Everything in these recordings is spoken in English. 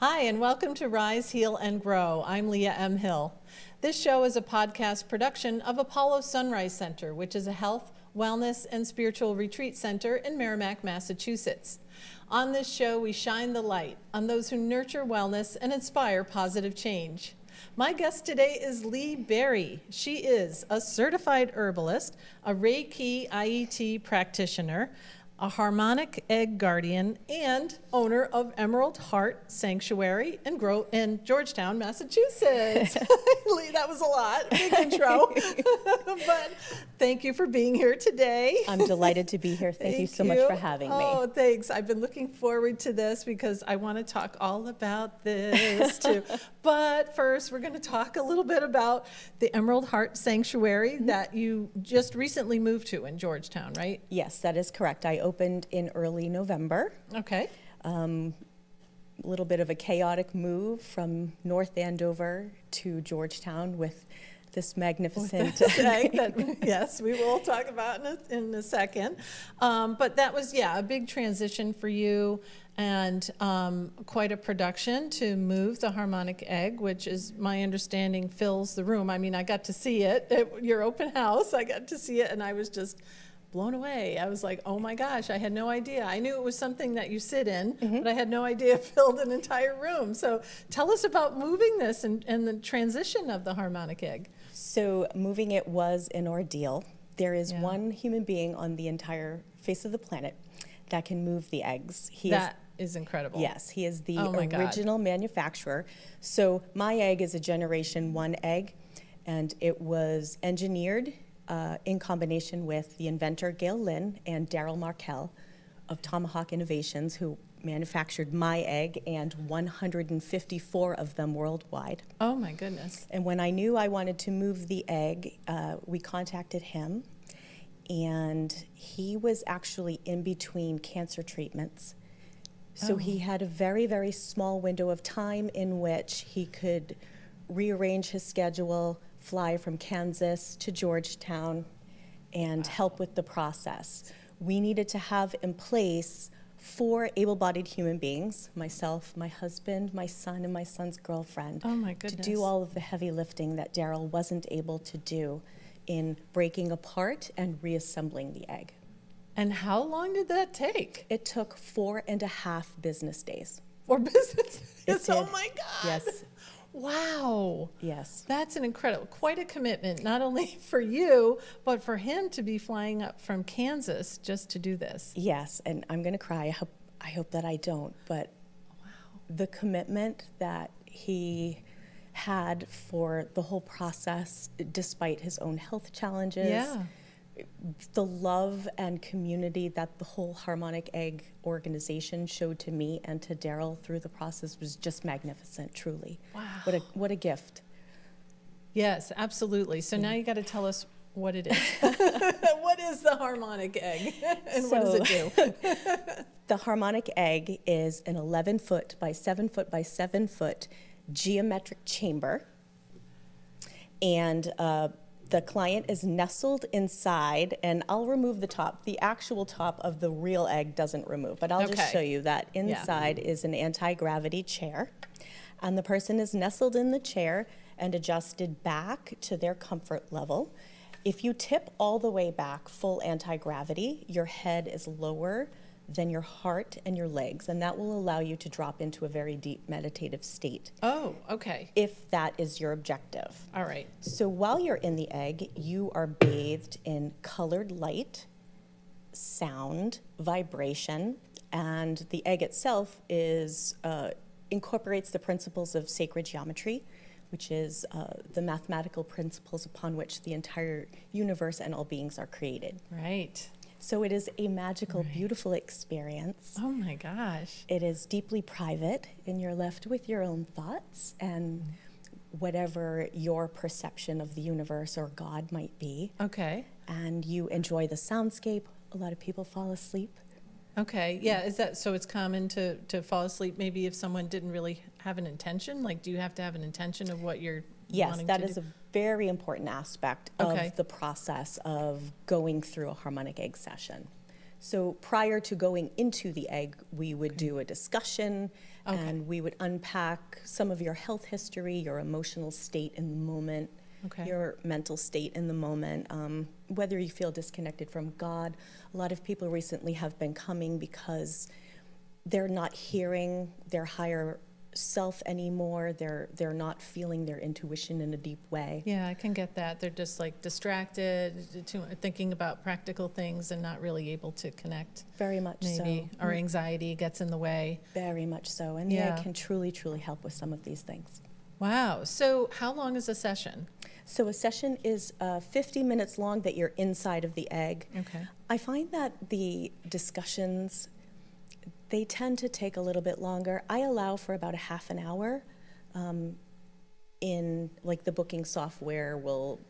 Hi, and welcome to Rise, Heal, and Grow. I'm Leah M. Hill. This show is a podcast production of Apollo Sunrise Center, which is a health, wellness, and spiritual retreat center in Merrimack, Massachusetts. On this show, we shine the light on those who nurture wellness and inspire positive change. My guest today is Leigh Berry. She is a certified herbalist, a Reiki IET practitioner, a Harmonic Egg Guardian, and owner of Emerald Heart Sanctuary in Georgetown, Massachusetts. Leigh, that was a lot. Big intro. But thank you for being here today. I'm delighted to be here. Thank you so much for having me. Oh, thanks. I've been looking forward to this because I want to talk all about this too. But first, we're going to talk a little bit about the Emerald Heart Sanctuary that you just recently moved to in Georgetown, right? Yes, that is correct. I opened in early November. Okay. A little bit of a chaotic move from North Andover to Georgetown with this magnificent egg that, yes, we will talk about in a second. But that was, a big transition for you and quite a production to move the Harmonic Egg, which is my understanding fills the room. I mean, I got to see it at your open house. I got to see it and I was just blown away. I was like, oh my gosh, I had no idea. I knew it was something that you sit in, but I had no idea it filled an entire room. So tell us about moving this and the transition of the Harmonic Egg. So moving it was an ordeal. There is one human being on the entire face of the planet that can move the eggs. That is incredible. Yes, he is the original manufacturer. So my egg is a Generation 1 egg, and it was engineered in combination with the inventor Gail Lynn and Daryl Markell of Tomahawk Innovations, who manufactured my egg and 154 of them worldwide. Oh my goodness. And when I knew I wanted to move the egg, we contacted him, and he was actually in between cancer treatments. So he had a very, very small window of time in which he could rearrange his schedule, fly from Kansas to Georgetown, and help with the process. We needed to have in place 4 able-bodied human beings, myself, my husband, my son, and my son's girlfriend, oh my goodness, to do all of the heavy lifting that Daryl wasn't able to do in breaking apart and reassembling the egg. And how long did that take? It took 4.5 business days. 4 business days? Oh my God. Yes. Wow. Yes. That's quite a commitment, not only for you, but for him to be flying up from Kansas just to do this. Yes, and I'm going to cry. I hope that I don't, but the commitment that he had for the whole process, despite his own health challenges, the love and community that the whole Harmonic Egg organization showed to me and to Daryl through the process was just magnificent, truly. Wow. What a gift. Yes, absolutely. So now you got to tell us what it is. What is the Harmonic Egg and what does it do? The Harmonic Egg is an 11-foot by 7-foot by 7-foot geometric chamber, and the client is nestled inside, and I'll remove the top. The actual top of the real egg doesn't remove, but I'll just show you that inside is an anti-gravity chair, and the person is nestled in the chair and adjusted back to their comfort level. If you tip all the way back, full anti-gravity, your head is lower than your heart and your legs, and that will allow you to drop into a very deep meditative state. Oh, okay. If that is your objective. All right. So while you're in the egg, you are bathed in colored light, sound, vibration, and the egg itself incorporates the principles of sacred geometry, which is the mathematical principles upon which the entire universe and all beings are created. Right. So it is a magical, beautiful experience. Oh my gosh. It is deeply private, and you're left with your own thoughts and whatever your perception of the universe or God might be. Okay. And you enjoy the soundscape. A lot of people fall asleep. Okay. Yeah. Is that so? It's common to fall asleep maybe if someone didn't really have an intention? Like, do you have to have an intention of what you're Yes, that is a very important aspect of the process of going through a Harmonic Egg session. So prior to going into the egg, we would do a discussion, and we would unpack some of your health history, your emotional state in the moment, your mental state in the moment, whether you feel disconnected from God. A lot of people recently have been coming because they're not hearing their higher self anymore. They're not feeling their intuition in a deep way. Yeah, I can get that. They're just like distracted, thinking about practical things and not really able to connect. Very much maybe. so. Or anxiety gets in the way. Very much so. And the egg can truly, truly help with some of these things. Wow. So how long is a session? So a session is 50 minutes long that you're inside of the egg. Okay. I find that the discussions, they tend to take a little bit longer. I allow for about a half an hour. In like the booking software will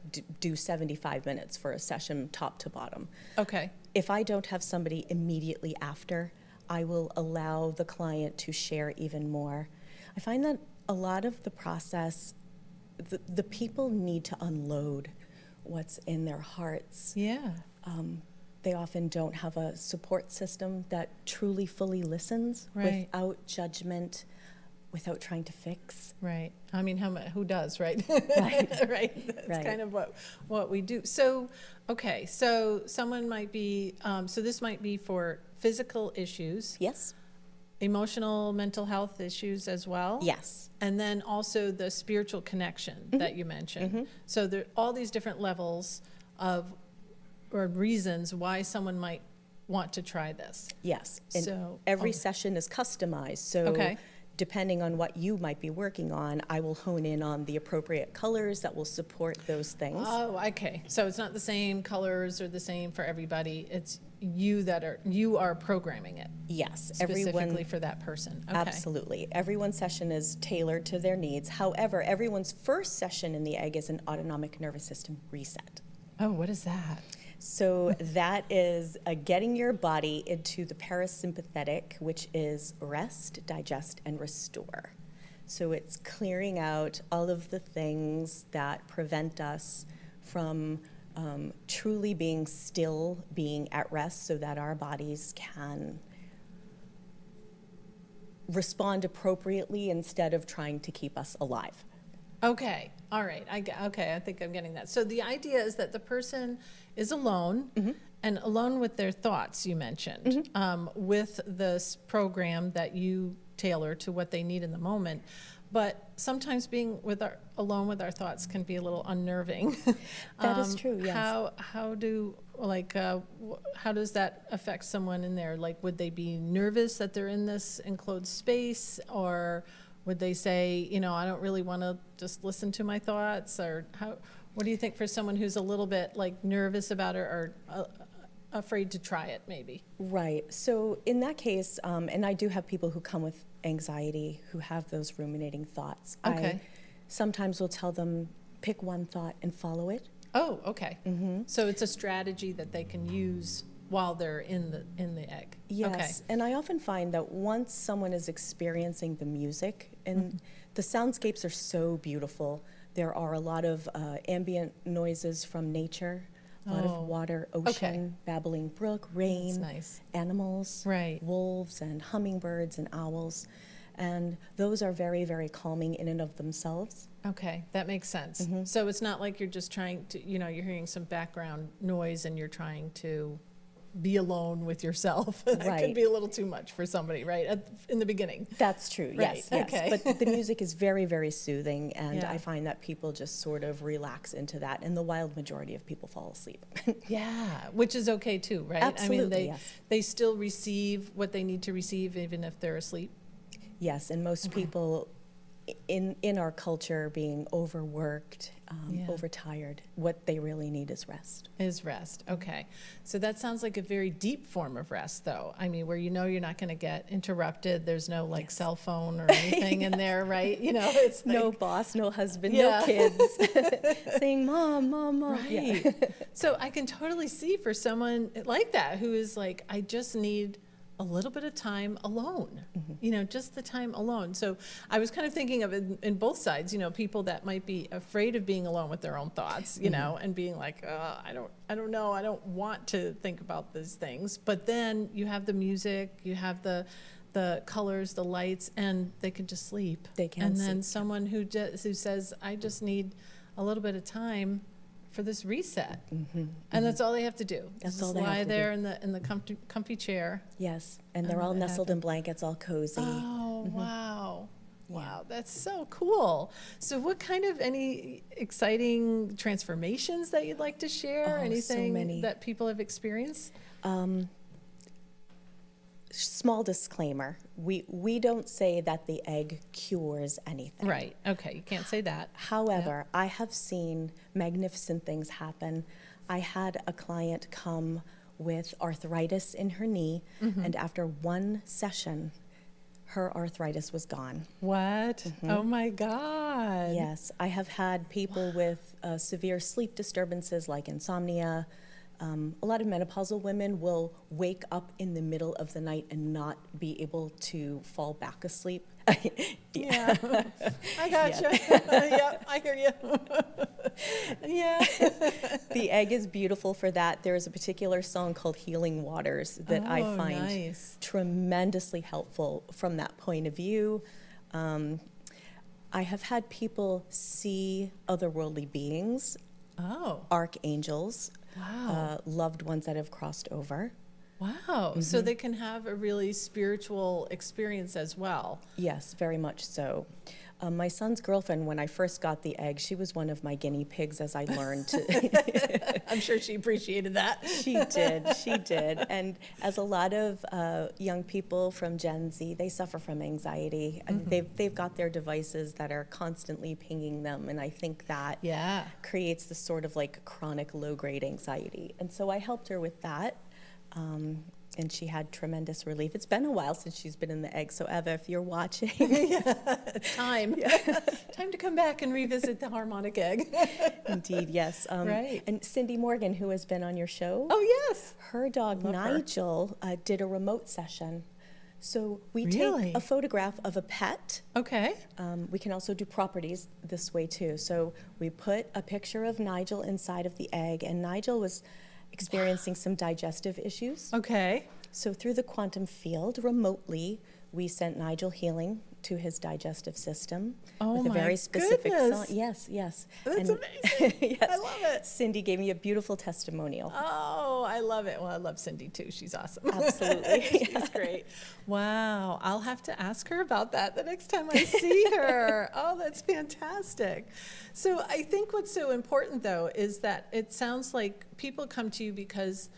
do 75 minutes for a session top to bottom. Okay. If I don't have somebody immediately after, I will allow the client to share even more. I find that a lot of the process, the people need to unload what's in their hearts. Yeah. They often don't have a support system that truly fully listens without judgment, without trying to fix. Right. I mean, who does, right? Right. Right. That's kind of what we do. So, okay. So someone might be, so this might be for physical issues. Yes. Emotional, mental health issues as well. Yes. And then also the spiritual connection that you mentioned. So there are all these different levels of or reasons why someone might want to try this. Yes. And so every session is customized. So depending on what you might be working on, I will hone in on the appropriate colors that will support those things. Oh, okay. So it's not the same colors or the same for everybody. It's you are programming it. Yes. Specifically for that person. Okay. Absolutely. Everyone's session is tailored to their needs. However, everyone's first session in the egg is an autonomic nervous system reset. Oh, what is that? So that is getting your body into the parasympathetic, which is rest, digest, and restore. So it's clearing out all of the things that prevent us from truly being still, being at rest, so that our bodies can respond appropriately instead of trying to keep us alive. Okay. All right. I think I'm getting that. So the idea is that the person is alone and alone with their thoughts, you mentioned, with this program that you tailor to what they need in the moment. But sometimes being alone with our thoughts can be a little unnerving. That is true, yes. How does that affect someone in there? Like, would they be nervous that they're in this enclosed space, or would they say, I don't really want to just listen to my thoughts? Or what do you think for someone who's a little bit like nervous about it or afraid to try it maybe? Right. So in that case, and I do have people who come with anxiety who have those ruminating thoughts. Okay. I sometimes will tell them, pick one thought and follow it. Oh, okay. So it's a strategy that they can use while they're in the egg. Yes, Okay. and I often find that once someone is experiencing the music, and the soundscapes are so beautiful, there are a lot of ambient noises from nature, a lot of water, ocean, babbling brook, rain, That's nice. animals, Right. wolves and hummingbirds and owls, and those are very, very calming in and of themselves. Okay, that makes sense. So it's not like you're just trying to, you're hearing some background noise and you're trying to be alone with yourself. That Right. could be a little too much for somebody, right? In the beginning. That's true, Right, yes. okay. But the music is very, very soothing, and Yeah. I find that people just sort of relax into that, and the wild majority of people fall asleep. Yeah, which is okay too, right? Absolutely, I mean, yes. they still receive what they need to receive even if they're asleep. Yes, and most people in our culture being overworked, Yeah. overtired, what they really need is rest. Is rest. Okay. So that sounds like a very deep form of rest, though. I mean, where you're not going to get interrupted. There's no cell phone or anything in there, right? It's like, No boss, no husband, Yeah. no kids saying, Mom, Mom, Mom. right. Yeah. So I can totally see for someone like that who is like, I just need a little bit of time alone, just the time alone. So I was kind of thinking of it in both sides, people that might be afraid of being alone with their own thoughts, and being like, I don't know, I don't want to think about these things. But then you have the music, you have the colors, the lights, and they can just sleep. They can And sleep, then someone who says, I just need a little bit of time for this reset. And that's all they have to do. That's just all they have lie to there do. in the comfy chair. Yes, and they're all nestled in blankets, all cozy. Oh, wow. Wow, that's so cool. So what kind of any exciting transformations that you'd like to share? Oh, so Anything many. that people have experienced? Small disclaimer, we don't say that the egg cures anything. Right. Okay. You can't say that. However, I have seen magnificent things happen. I had a client come with arthritis in her knee, and after one session, her arthritis was gone. What? Oh my God. Yes, I have had people with severe sleep disturbances like insomnia. A lot of menopausal women will wake up in the middle of the night and not be able to fall back asleep. Yeah. I gotcha. Yep, I hear you. Yeah. The egg is beautiful for that. There's a particular song called Healing Waters that I Oh, find nice. tremendously helpful from that point of view. I have had people see otherworldly beings, Oh, archangels, wow. loved ones that have crossed over. Wow. So they can have a really spiritual experience as well. Yes, very much so. My son's girlfriend, when I first got the egg, she was one of my guinea pigs as I learned to. I'm sure she appreciated that. She did. And as a lot of young people from Gen Z, they suffer from anxiety. And they've got their devices that are constantly pinging them. And I think that Yeah. creates this sort of like chronic low-grade anxiety. And so I helped her with that. And she had tremendous relief. It's been a while since she's been in the egg, so Eva, if you're watching. Time. Time to come back and revisit the harmonic egg. Indeed, yes. Right. And Cindy Morgan, who has been on your show, Oh, yes. her dog Love her. Nigel did a remote session. So we Really? take a photograph of a pet. Okay. We can also do properties this way too. So we put a picture of Nigel inside of the egg, and Nigel was experiencing some digestive issues. Okay. So through the quantum field, remotely, we sent Nigel healing to his digestive system Oh with a my very specific goodness. song. Yes. That's And- amazing. yes. I love it. Cindy gave me a beautiful testimonial. Oh, I love it. Well, I love Cindy too. She's awesome. Absolutely. She's great. Wow. I'll have to ask her about that the next time I see her. Oh, that's fantastic. So I think what's so important though is that it sounds like people come to you because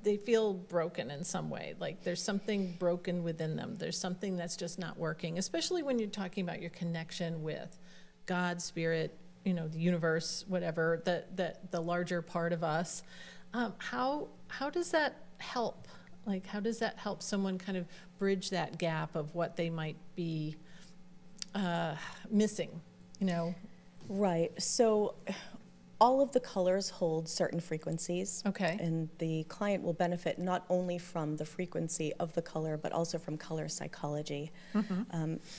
they feel broken in some way, like there's something broken within them. There's something that's just not working, especially when you're talking about your connection with God, spirit, the universe, whatever, the larger part of us. How does that help? Like, how does that help someone kind of bridge that gap of what they might be missing, Right. So all of the colors hold certain frequencies. Okay. And the client will benefit not only from the frequency of the color, but also from color psychology.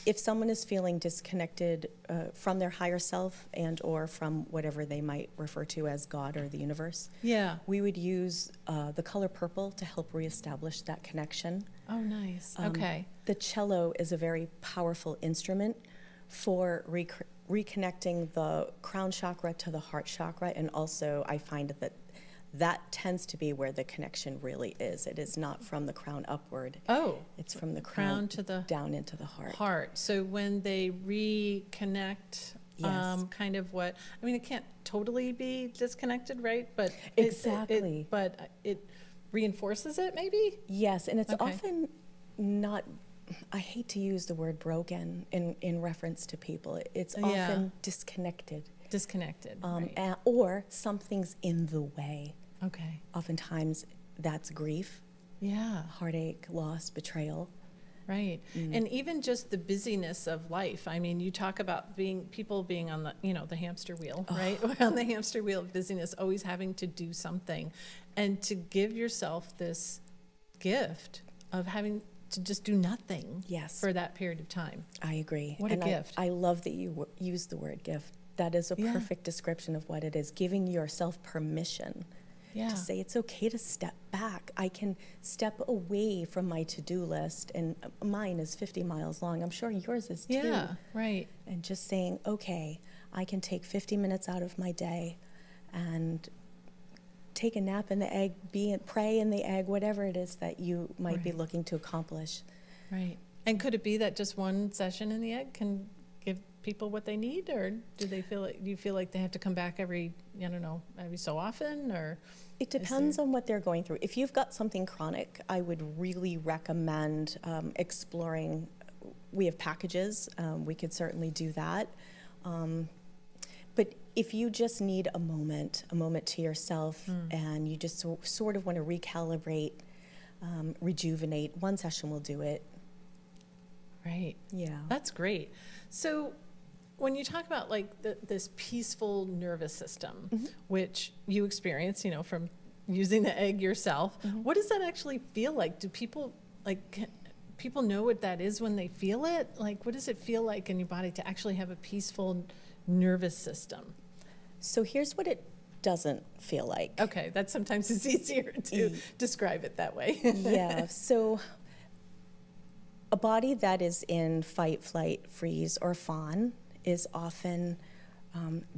If someone is feeling disconnected from their higher self and or from whatever they might refer to as God or the universe, Yeah. we would use the color purple to help reestablish that connection. Oh, nice. Okay. The cello is a very powerful instrument for reconnecting the crown chakra to the heart chakra, and also I find that tends to be where the connection really is. It is not from the crown upward. Oh, It's from the crown to the down into the heart. heart. So when they reconnect, Yes. kind of it can't totally be disconnected, right? But Exactly. but it reinforces it, maybe? Yes, and it's Okay. often not, I hate to use the word broken in reference to people. It's Yeah. often disconnected, Disconnected. Right. or something's in the way. Okay. Oftentimes that's grief, Yeah. heartache, loss, betrayal. Right. And even just the busyness of life. I mean, you talk about people being on the hamster wheel, right? On the hamster wheel of busyness, always having to do something. And to give yourself this gift of having to just do nothing Yes. for that period of time. I agree. What a gift. I love that you use the word gift. That is a perfect description of what it is, giving yourself permission Yeah. to say it's okay to step back. I can step away from my to-do list, and mine is 50 miles long. I'm sure yours is too. Yeah, right. And just saying, okay, I can take 50 minutes out of my day and take a nap in the egg, pray in the egg, whatever it is that you might be Right. looking to accomplish. Right. And could it be that just one session in the egg can give people what they need, or do you feel like they have to come back every so often, or? It depends on what they're going through. If you've got something chronic, I would really recommend exploring. We have packages. We could certainly do that. But if you just need a moment to yourself, and you just sort of want to recalibrate, rejuvenate, one session will do it. Right. Yeah. That's great. So when you talk about like this peaceful nervous system, which you experience, from using the egg yourself, what does that actually feel like? Do people people know what that is when they feel it? Like, what does it feel like in your body to actually have a peaceful nervous system? So here's what it doesn't feel like. Okay, that sometimes is easier to describe it that way. Yeah. So a body that is in fight, flight, freeze, or fawn is often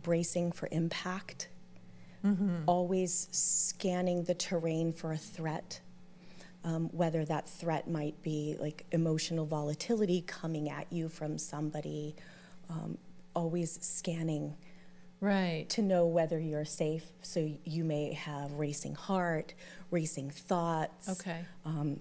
bracing for impact, always scanning the terrain for a threat, whether that threat might be like emotional volatility coming at you from somebody, always scanning Right. to know whether you're safe. So you may have racing heart, racing thoughts, Okay.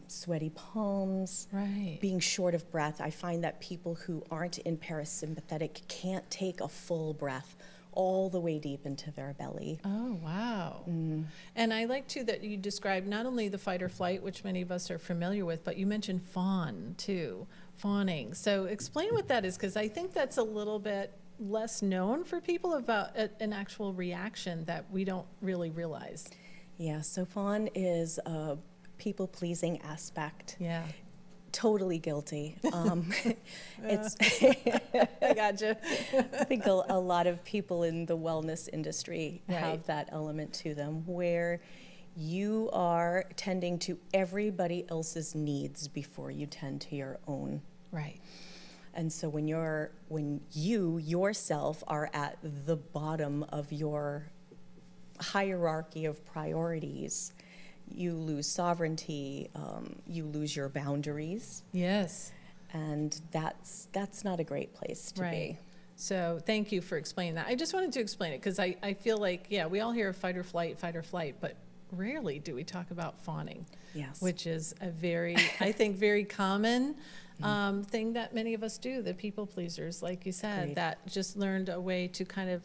Sweaty palms, Right. being short of breath. I find that people who aren't in parasympathetic can't take a full breath all the way deep into their belly. Oh, wow. And I like too that you described not only the fight or flight, which many of us are familiar with, but you mentioned fawn too, fawning. So explain what that is, because I think that's a little bit less known for people about an actual reaction that we don't really realize. Yeah, so fawn is a people-pleasing aspect. Yeah. Totally guilty. It's I gotcha. I think a lot of people in the wellness industry Right. have that element to them, where you are tending to everybody else's needs before you tend to your own. Right. And so when you yourself are at the bottom of your hierarchy of priorities, you lose sovereignty, you lose your boundaries, Yes. and that's not a great place to Right. be. So thank you for explaining that. I just wanted to explain it because I feel like, yeah, we all hear fight or flight, but rarely do we talk about fawning. Yes. Which is a very, I think, very common thing that many of us do, the people pleasers, like you said, Agreed. that just learned a way to kind of,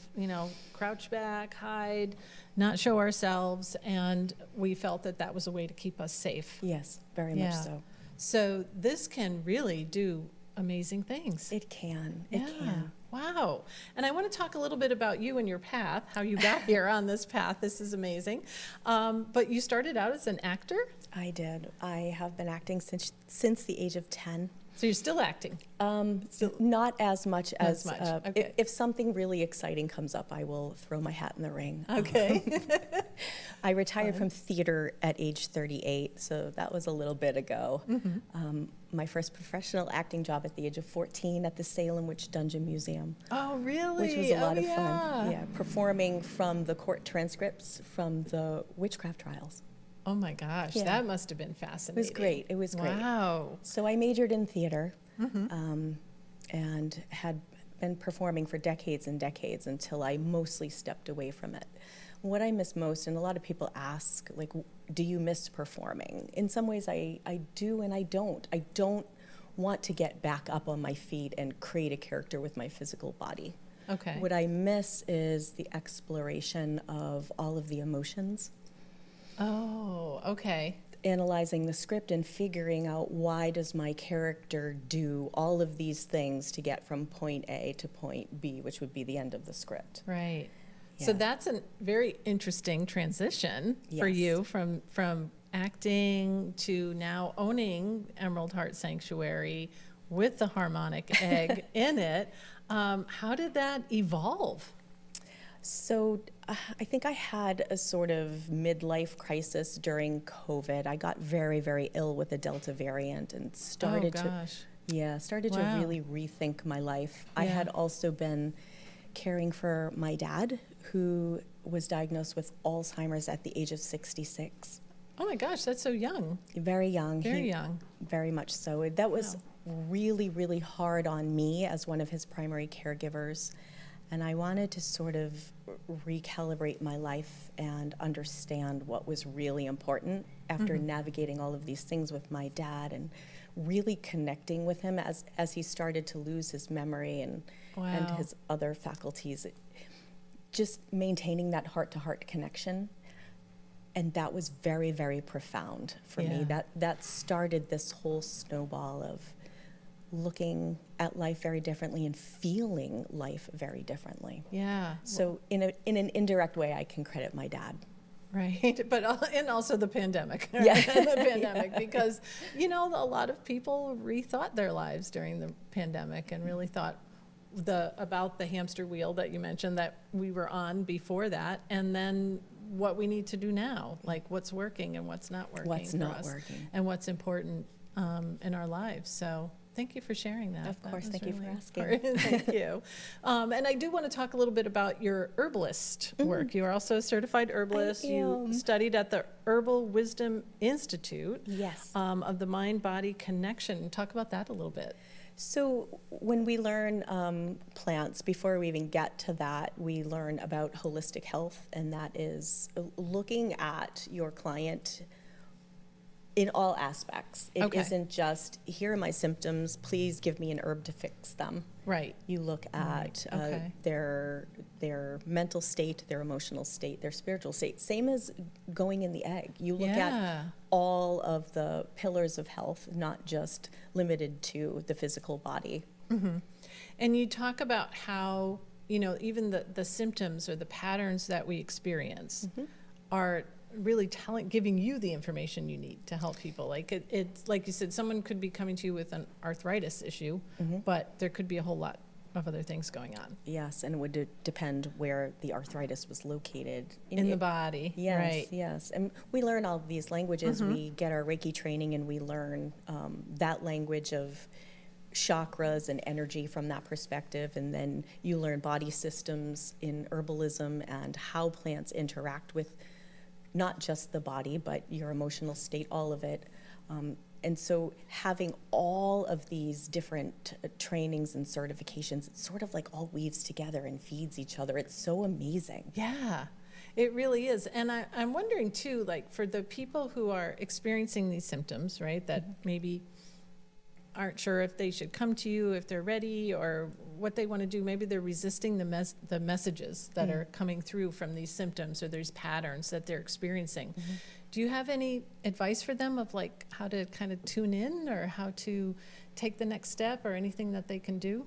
crouch back, hide, not show ourselves, and we felt that that was a way to keep us safe. Yes, very much Yeah. so. So this can really do amazing things. It can. It Yeah. can. Wow. And I want to talk a little bit about you and your path, how you got here on this path. This is amazing. But you started out as an actor, I did. I have been acting since the age of 10. so you're still acting. Not as much Not as as much, okay. if something really exciting comes up, I will throw my hat in the ring. Okay. I retired from theater at age 38, so that was a little bit ago. My first professional acting job at the age of 14 at the Salem Witch Dungeon Museum, Oh, really? which was a lot Oh, of yeah. fun. Yeah, performing from the court transcripts from the witchcraft trials. Oh my gosh, Yeah. that must have been fascinating. great. It was great. Wow. So I majored in theater, and had been performing for decades and decades until I mostly stepped away from it. What I miss most, and a lot of people ask, like, do you miss performing? In some ways I do and I don't. I don't want to get back up on my feet and create a character with my physical body. Okay. What I miss is the exploration of all of the emotions, Oh, okay. analyzing the script and figuring out why does my character do all of these things to get from point A to point B, which would be the end of the script. Right. So Yeah. that's a very interesting transition for Yes. you from acting to now owning Emerald Heart Sanctuary with the harmonic egg in it. How did that evolve? So I think I had a sort of midlife crisis during COVID. I got very, very ill with the Delta variant and started to really rethink my life. I had also been caring for my dad, who was diagnosed with Alzheimer's at the age of 66. Oh my gosh, that's so young. Very young. Very young. Very much so. That was really, really hard on me as one of his primary caregivers. And I wanted to sort of recalibrate my life and understand what was really important after navigating all of these things with my dad and really connecting with him as he started to lose his memory and his other faculties. Just maintaining that heart-to-heart connection. And that was very, very profound for me. That started this whole snowball of looking at life very differently and feeling life very differently. Yeah. So in an indirect way, I can credit my dad. Right, but and also the pandemic. Right? Yeah. The pandemic, because a lot of people rethought their lives during the pandemic and really thought about the hamster wheel that you mentioned that we were on before that, and then what we need to do now, like what's working and what's not working, and what's important in our lives. So thank you for sharing that. Of course, thank you for asking. Thank you. And I do want to talk a little bit about your herbalist work. You are also a certified herbalist. You studied at the Herbal Wisdom Institute of the Mind-Body Connection. Talk about that a little bit. So when we learn plants, before we even get to that, we learn about holistic health, and that is looking at your client in all aspects. It isn't just, here are my symptoms, please give me an herb to fix them. Right. You look at their mental state, their emotional state, their spiritual state. Same as going in the egg. You look at all of the pillars of health, not just limited to the physical body. Mm-hmm. And you talk about how, even the symptoms or the patterns that we experience are really giving you the information you need to help people. Like it's like you said, someone could be coming to you with an arthritis issue, but there could be a whole lot of other things going on. Yes, and it would depend where the arthritis was located. In the body. Yes, right. Yes. And we learn all of these languages. We get our Reiki training and we learn that language of chakras and energy from that perspective. And then you learn body systems in herbalism and how plants interact with not just the body, but your emotional state, all of it. And so having all of these different trainings and certifications, it sort of like all weaves together and feeds each other. It's so amazing. Yeah, it really is. And I'm wondering too, like for the people who are experiencing these symptoms, right, that maybe aren't sure if they should come to you, if they're ready, or what they want to do. Maybe they're resisting the messages that are coming through from these symptoms or these patterns that they're experiencing. Do you have any advice for them of like how to kind of tune in or how to take the next step or anything that they can do?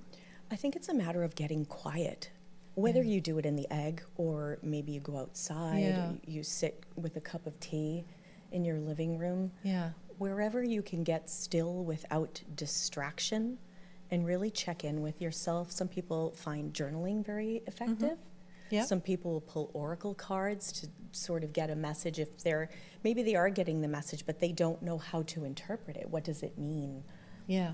I think it's a matter of getting quiet. Whether you do it in the egg or maybe you go outside or you sit with a cup of tea in your living room. Yeah. Wherever you can get still without distraction and really check in with yourself. Some people find journaling very effective. Some people will pull oracle cards to sort of get a message if maybe they are getting the message, but they don't know how to interpret it. What does it mean? Yeah.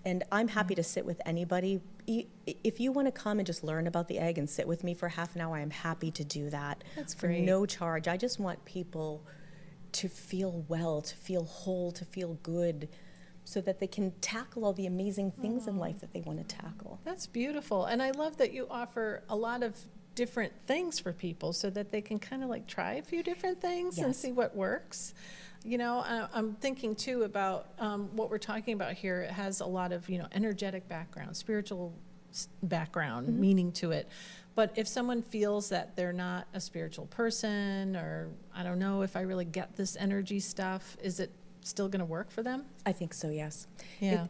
And I'm happy to sit with anybody. If you want to come and just learn about the egg and sit with me for half an hour, I'm happy to do that. That's for great. No charge. I just want people to feel well, to feel whole, to feel good, so that they can tackle all the amazing things in life that they want to tackle. That's beautiful. And I love that you offer a lot of different things for people so that they can kind of like try a few different things and see what works. I'm thinking too about what we're talking about here. It has a lot of, energetic background, spiritual background, meaning to it. But if someone feels that they're not a spiritual person, or I don't know if I really get this energy stuff, is it still going to work for them? I think so, yes. Yeah.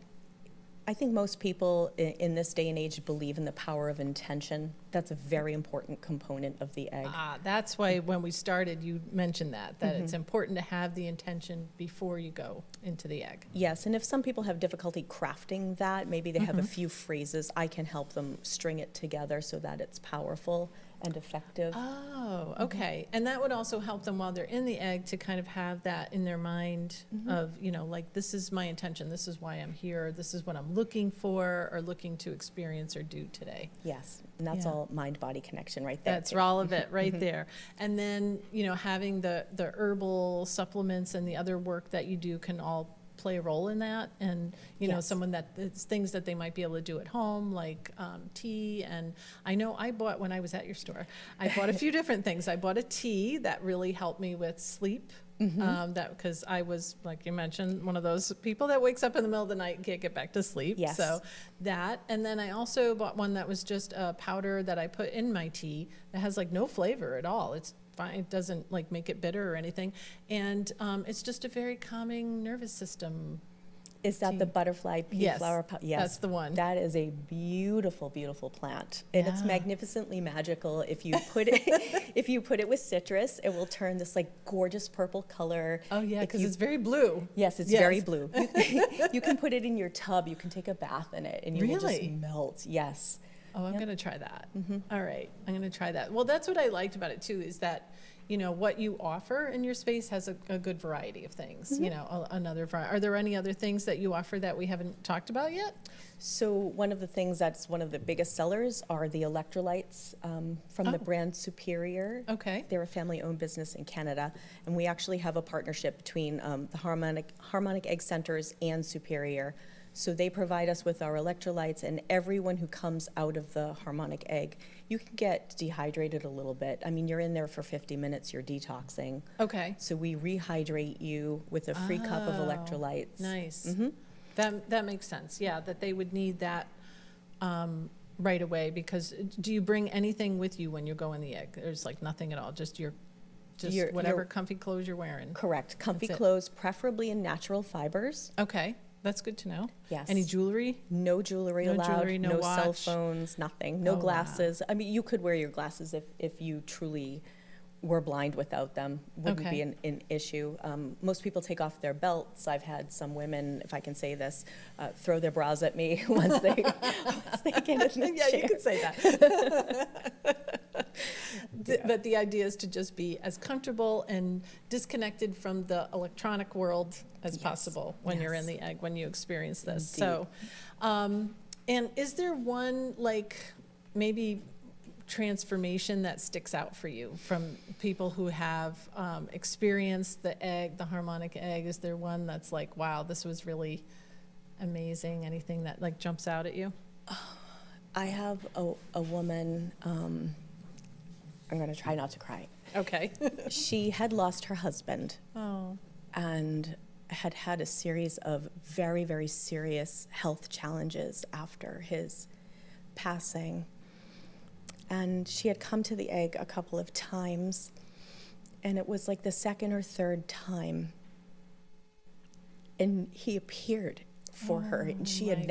I think most people in this day and age believe in the power of intention. That's a very important component of the egg. That's why when we started, you mentioned that it's important to have the intention before you go into the egg. Yes, and if some people have difficulty crafting that, maybe they have a few phrases, I can help them string it together so that it's powerful and effective. Oh, okay. And that would also help them while they're in the egg to kind of have that in their mind of, like, this is my intention, this is why I'm here, this is what I'm looking for or looking to experience or do today. Yes, and that's Yeah. all mind-body connection right there. That's all of it right there. And then, having the herbal supplements and the other work that you do can all play a role in that. And, Yes. someone that it's things that they might be able to do at home, like tea. And I know I bought, when I was at your store, I bought a few different things. I bought a tea that really helped me with sleep. Because I was, like you mentioned, one of those people that wakes up in the middle of the night and can't get back to sleep. Yes. So that, and then I also bought one that was just a powder that I put in my tea that has like no flavor at all. It's fine. It doesn't like make it bitter or anything. And it's just a very calming nervous system. Is that the butterfly pea Yes, flower? Yes, that's the one. That is a beautiful, beautiful plant, and it's Yeah. magnificently magical. If you put it, if you put it with citrus, it will turn this like gorgeous purple color. Oh yeah, If because you- it's very blue. Yes, it's Yes. very blue. You can put it in your tub. You can take a bath in it, and you will just Really? melt. Yes. Oh, I'm Yep. going to try that. All right, I'm going to try that. Well, that's what I liked about it too, is that, what you offer in your space has a good variety of things, another variety. Are there any other things that you offer that we haven't talked about yet? So one of the things that's one of the biggest sellers are the electrolytes from the Oh. brand Superior. Okay. They're a family-owned business in Canada, and we actually have a partnership between the Harmonic Egg Centers and Superior. So they provide us with our electrolytes, and everyone who comes out of the Harmonic Egg, you can get dehydrated a little bit. I mean, you're in there for 50 minutes, you're detoxing. Okay. So we rehydrate you with a free cup of Oh, electrolytes. Nice. That makes sense. Yeah, that they would need that right away, because do you bring anything with you when you go in the egg? There's like nothing at all, just whatever your- comfy clothes you're wearing. Correct. Comfy That's it. clothes, preferably in natural fibers. Okay, that's good to know. Yes. Any jewelry? No jewelry No allowed, jewelry, no cell watch. phones, nothing, Oh, no wow. glasses. I mean, you could wear your glasses if you truly were blind without them. Wouldn't Okay. be an issue. Most people take off their belts. I've had some women, if I can say this, throw their bras at me once they get in the Yeah, chair. you could say that. But the idea is to just be as comfortable and disconnected from the electronic world as Yes. possible when you're in Yes. the egg, when you experience this. Indeed. So, and is there one, like, maybe transformation that sticks out for you from people who have experienced the egg, the harmonic egg? Is there one that's like, wow, this was really amazing? Anything that like jumps out at you? I have a woman, I'm going to try not to cry. Okay. She had lost her husband Oh, and had had a series of very, very serious health challenges after his passing. And she had come to the egg a couple of times, and it was like the second or third time. And he appeared for her, and she my had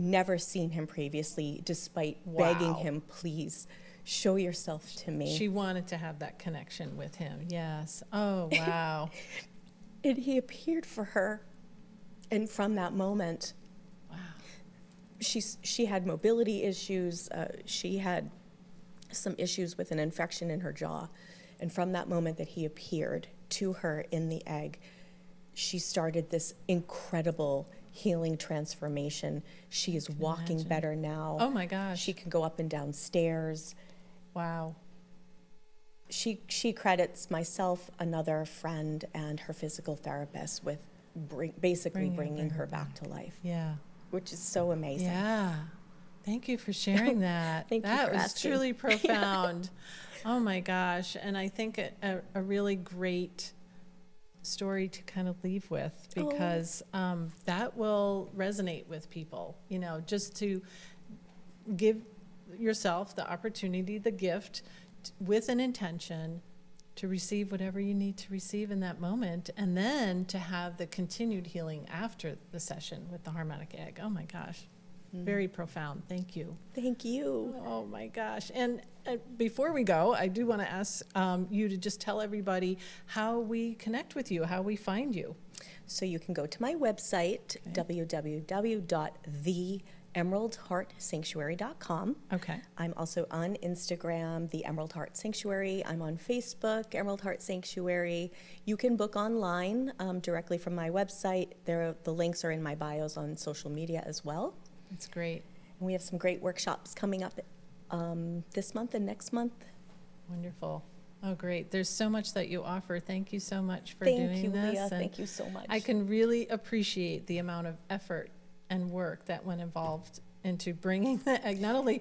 never seen him previously, despite begging Wow. him, please show yourself to me. she wanted to have that connection with him. Yes. Oh, wow. And he appeared for her, and from that moment, Wow. she had mobility issues. She had some issues with an infection in her jaw. And from that moment that he appeared to her in the egg, she started this incredible healing transformation. She is walking imagine. better now. Oh my gosh. She can go up and down stairs. Wow. She credits myself, another friend, and her physical therapist with basically bringing her back to life, Yeah. which is so amazing. Yeah. Thank you for sharing that. Thank you That for was asking. truly profound. Oh my gosh. And I think a really great story to kind of leave with, because that will resonate with people, just to give yourself the opportunity, the gift, with an intention to receive whatever you need to receive in that moment, and then to have the continued healing after the session with the harmonic egg. Oh my gosh. Very profound. Thank you. Thank you. Oh my gosh. And before we go, I do want to ask you to just tell everybody how we connect with you, how we find you. So you can go to my website, www.theemeraldheartsanctuary.com. Okay. I'm also on Instagram, The Emerald Heart Sanctuary. I'm on Facebook, Emerald Heart Sanctuary. You can book online directly from my website. The links are in my bios on social media as well. That's great. And we have some great workshops coming up this month and next month. Wonderful. Oh, great. There's so much that you offer. Thank you so much for doing Thank you, this. Leah. And Thank you so much. I can really appreciate the amount of effort and work that went involved into bringing the egg, not only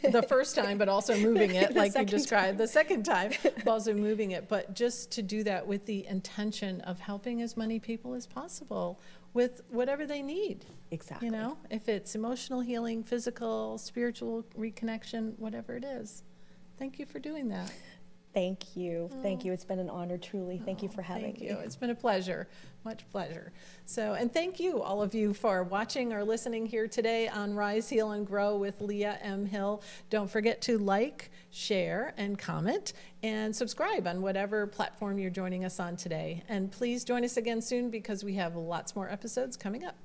the first time, but also moving it, like you described the second time, but also moving it, but just to do that with the intention of helping as many people as possible with whatever they need. Exactly. You know, if it's emotional healing, physical, spiritual reconnection, whatever it is. Thank you for doing that. Thank you. Thank you. It's been an honor, truly. Thank you for having Thank me. you. It's been a pleasure. Much pleasure. So, and thank you, all of you, for watching or listening here today on Rise, Heal, and Grow with Leah M. Hill. Don't forget to like, share, and comment, and subscribe on whatever platform you're joining us on today. And please join us again soon because we have lots more episodes coming up.